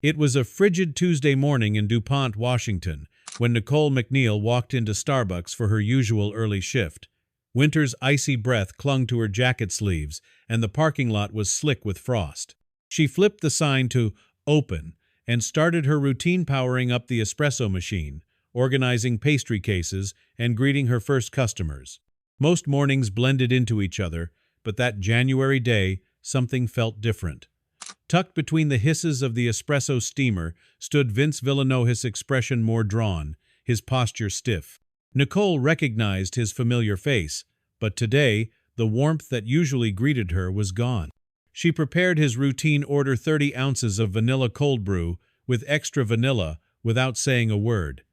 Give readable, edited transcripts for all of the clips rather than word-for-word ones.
It was a frigid Tuesday morning in DuPont, Washington, when Nicole McNeil walked into Starbucks for her usual early shift. Winter's icy breath clung to her jacket sleeves, and the parking lot was slick with frost. She flipped the sign to "Open" and started her routine, powering up the espresso machine, organizing pastry cases, and greeting her first customers. Most mornings blended into each other, but that January day, something felt different. Tucked between the hisses of the espresso steamer stood Vince Villanelle, his expression more drawn, his posture stiff. Nicole recognized his familiar face, but today the warmth that usually greeted her was gone. She prepared his routine order: 30 ounces of vanilla cold brew with extra vanilla, without saying a word.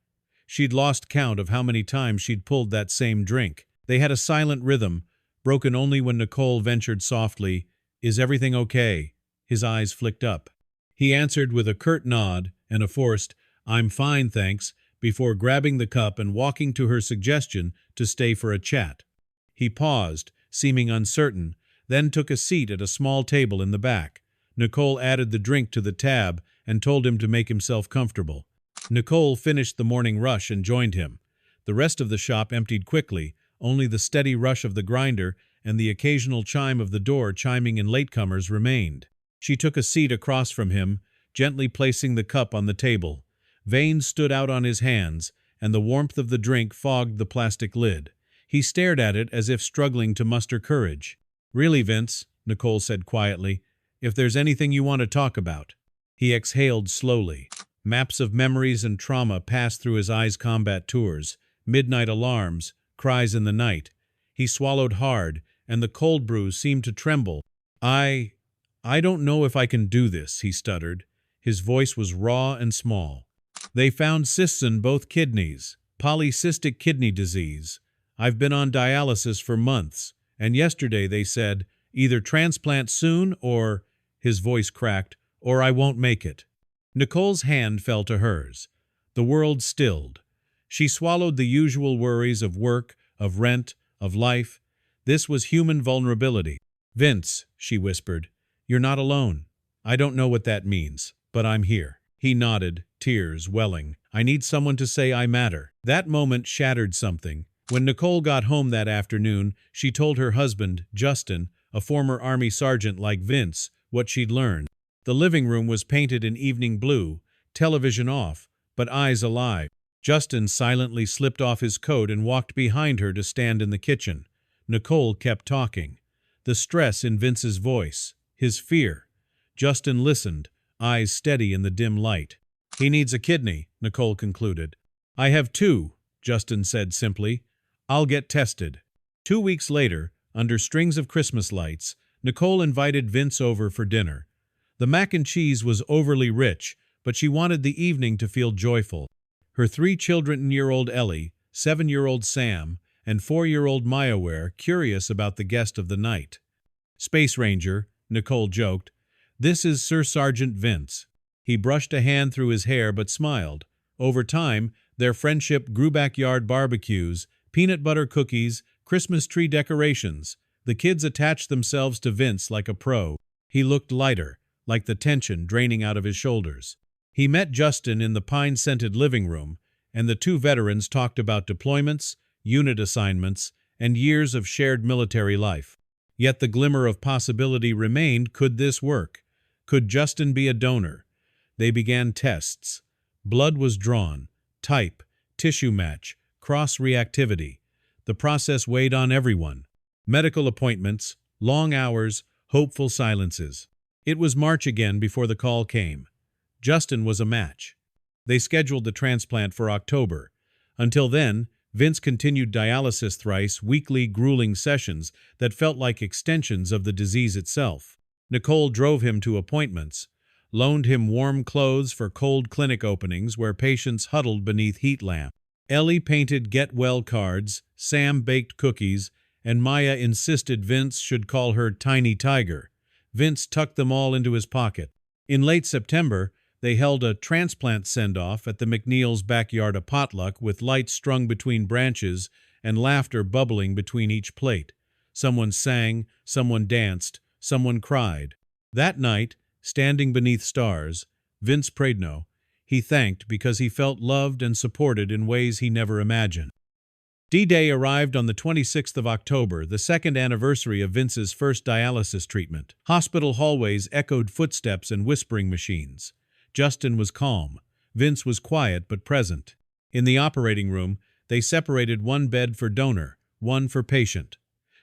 She'd lost count of how many times she'd pulled that same drink. They had a silent rhythm, broken only when Nicole ventured softly, "Is everything okay?" His eyes flicked up. He answered with a curt nod and a forced, "I'm fine, thanks," before grabbing the cup and walking to her suggestion to stay for a chat. He paused, seeming uncertain, then took a seat at a small table in the back. Nicole added the drink to the tab and told him to make himself comfortable. Nicole finished the morning rush and joined him. The rest of the shop emptied quickly, only the steady rush of the grinder and the occasional chime of the door chiming in latecomers remained. She took a seat across from him, gently placing the cup on the table. Veins stood out on his hands, and the warmth of the drink fogged the plastic lid. He stared at it as if struggling to muster courage. "Really, Vince," Nicole said quietly, "if there's anything you want to talk about." He exhaled slowly. Maps of memories and trauma passed through his eyes: combat tours, midnight alarms, cries in the night. He swallowed hard, and the cold brew seemed to tremble. I don't know if I can do this," he stuttered. His voice was raw and small. "They found cysts in both kidneys, polycystic kidney disease. I've been on dialysis for months, and yesterday they said, either transplant soon or," his voice cracked, "or I won't make it." Nicole's hand fell to hers. The world stilled. She swallowed the usual worries of work, of rent, of life. This was human vulnerability. "Vince," she whispered, "you're not alone. I don't know what that means, but I'm here." He nodded, tears welling. "I need someone to say I matter." That moment shattered something. When Nicole got home that afternoon, she told her husband, Justin, a former Army sergeant like Vince, what she'd learned. The living room was painted in evening blue, television off, but eyes alive. Justin silently slipped off his coat and walked behind her to stand in the kitchen. Nicole kept talking. The stress in Vince's voice, his fear. Justin listened, eyes steady in the dim light. "He needs a kidney," Nicole concluded. "I have 2, Justin said simply. "I'll get tested." 2 weeks later, under strings of Christmas lights, Nicole invited Vince over for dinner. The mac and cheese was overly rich, but she wanted the evening to feel joyful. Her 3 children-year-old Ellie, 7-year-old Sam, and 4-year-old Maya were curious about the guest of the night. "Space Ranger," Nicole joked. "This is Sir Sergeant Vince." He brushed a hand through his hair but smiled. Over time, their friendship grew: backyard barbecues, peanut butter cookies, Christmas tree decorations. The kids attached themselves to Vince like a pro. He looked lighter, like the tension draining out of his shoulders. He met Justin in the pine-scented living room, and the 2 veterans talked about deployments, unit assignments, and years of shared military life. Yet the glimmer of possibility remained: could this work? Could Justin be a donor? They began tests. Blood was drawn, type, tissue match, cross-reactivity. The process weighed on everyone. Medical appointments, long hours, hopeful silences. It was March again before the call came. Justin was a match. They scheduled the transplant for October. Until then, Vince continued dialysis: thrice weekly, grueling sessions that felt like extensions of the disease itself. Nicole drove him to appointments, loaned him warm clothes for cold clinic openings where patients huddled beneath heat lamps. Ellie painted get-well cards, Sam baked cookies, and Maya insisted Vince should call her Tiny Tiger. Vince tucked them all into his pocket. In late September, they held a transplant send-off at the McNeils' backyard, a potluck with lights strung between branches and laughter bubbling between each plate. Someone sang, someone danced, someone cried. That night, standing beneath stars, Vince Pradno. He thanked because he felt loved and supported in ways he never imagined. D-Day arrived on the 26th of October, the second anniversary of Vince's first dialysis treatment. Hospital hallways echoed footsteps and whispering machines. Justin was calm. Vince was quiet but present. In the operating room, they separated one bed for donor, one for patient.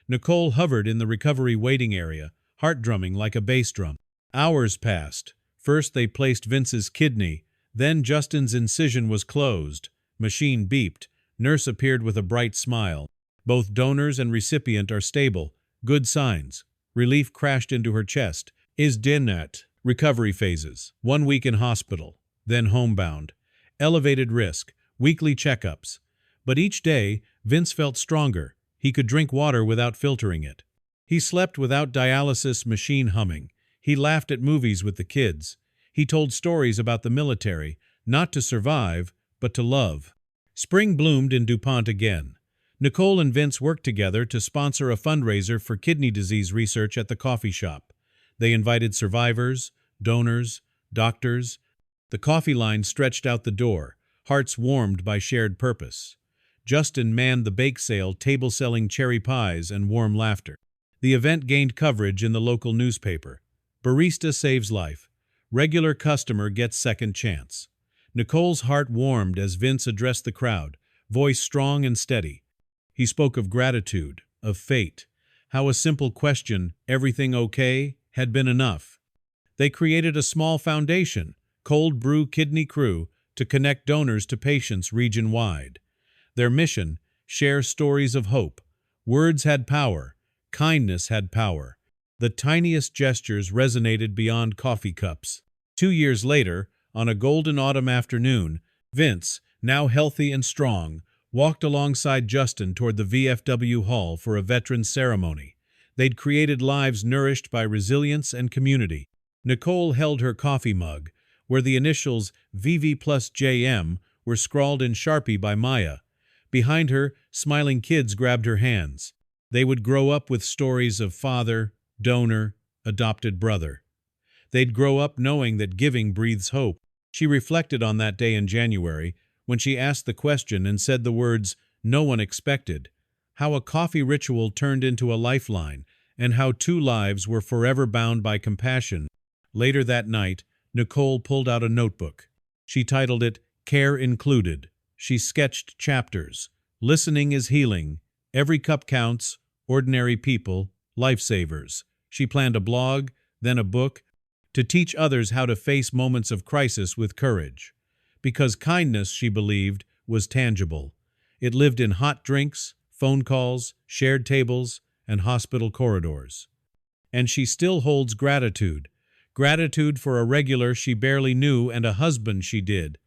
Nicole hovered in the recovery waiting area, heart drumming like a bass drum. Hours passed. First they placed Vince's kidney, then Justin's incision was closed. Machine beeped. Nurse appeared with a bright smile. Both donors and recipient are stable. Good signs. Relief crashed into her chest. Is dinat. Recovery phases. 1 week in hospital. Then homebound. Elevated risk. Weekly checkups. But each day, Vince felt stronger. He could drink water without filtering it. He slept without dialysis machine humming. He laughed at movies with the kids. He told stories about the military, not to survive, but to love. Spring bloomed in DuPont again. Nicole and Vince worked together to sponsor a fundraiser for kidney disease research at the coffee shop. They invited survivors, donors, doctors. The coffee line stretched out the door, hearts warmed by shared purpose. Justin manned the bake sale, table selling cherry pies and warm laughter. The event gained coverage in the local newspaper. Barista saves life. Regular customer gets second chance. Nicole's heart warmed as Vince addressed the crowd, voice strong and steady. He spoke of gratitude, of fate, how a simple question, "Everything okay?" had been enough. They created a small foundation, Cold Brew Kidney Crew, to connect donors to patients region-wide. Their mission, share stories of hope. Words had power. Kindness had power. The tiniest gestures resonated beyond coffee cups. 2 years later, on a golden autumn afternoon, Vince, now healthy and strong, walked alongside Justin toward the VFW Hall for a veterans ceremony. They'd created lives nourished by resilience and community. Nicole held her coffee mug, where the initials VV plus JM were scrawled in Sharpie by Maya. Behind her, smiling kids grabbed her hands. They would grow up with stories of father, donor, adopted brother. They'd grow up knowing that giving breathes hope. She reflected on that day in January, when she asked the question and said the words no one expected, how a coffee ritual turned into a lifeline, and how 2 lives were forever bound by compassion. Later that night, Nicole pulled out a notebook. She titled it Care Included. She sketched chapters. Listening is healing. Every cup counts. Ordinary people. Lifesavers. She planned a blog, then a book, to teach others how to face moments of crisis with courage. Because kindness, she believed, was tangible. It lived in hot drinks, phone calls, shared tables, and hospital corridors. And she still holds gratitude. Gratitude for a regular she barely knew and a husband she did.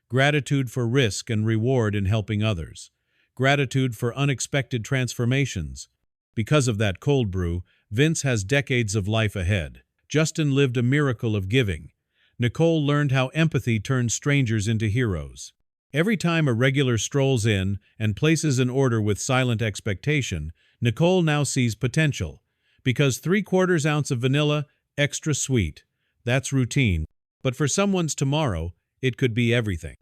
Gratitude for risk and reward in helping others. Gratitude for unexpected transformations. Because of that cold brew, Vince has decades of life ahead. Justin lived a miracle of giving. Nicole learned how empathy turns strangers into heroes. Every time a regular strolls in and places an order with silent expectation, Nicole now sees potential. Because 3/4 ounce of vanilla, extra sweet. That's routine. But for someone's tomorrow, it could be everything.